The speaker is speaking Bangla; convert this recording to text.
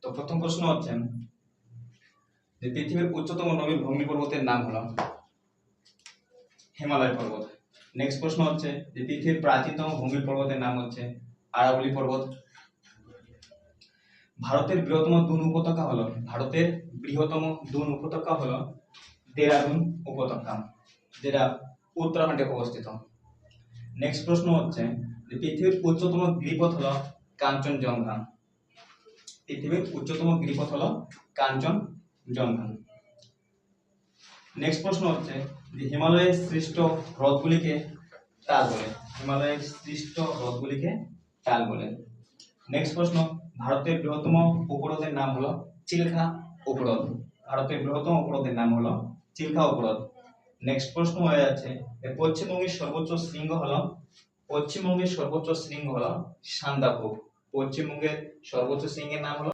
তো প্রথম প্রশ্ন হচ্ছে যে পৃথিবীর উচ্চতম ভূমি পর্বতের নাম হলো হিমালয় পর্বত। নেক্সট প্রশ্ন হচ্ছে যে পৃথিবীর প্রাচীনতম ভূমি পর্বতের নাম হচ্ছে আরাবলী পর্বত। ভারতের বৃহত্তম দুন উপত্যকা হলো দেরাদুন উপত্যকা, যেটা উত্তরাখণ্ডে অবস্থিত। নেক্সট প্রশ্ন হচ্ছে যে পৃথিবীর উচ্চতম গিরিপথ হলো কাঞ্চনজঙ্ঘা। পৃথিবীর উচ্চতম গিরিপথ হলো কাঞ্চনজঙ্ঘা। নেক্সট প্রশ্ন হচ্ছে যে হিমালয়ের সৃষ্ট হ্রদগুলিকে টাল বলে। হিমালয়ের সৃষ্ট হ্রদগুলিকে টাল বলে। নেক্সট প্রশ্ন, ভারতের বৃহত্তম উপহ্রদের নাম হলো চিল্কা উপহ্রদ। ভারতের বৃহত্তম উপহ্রদের নাম হলো চিল্কা উপহ্রদ। নেক্সট প্রশ্ন হয়ে যাচ্ছে পশ্চিমবঙ্গের সর্বোচ্চ শৃঙ্গ হলো সান্দাকফু। পশ্চিমবঙ্গের সর্বোচ্চ শৃঙ্গের নাম হলো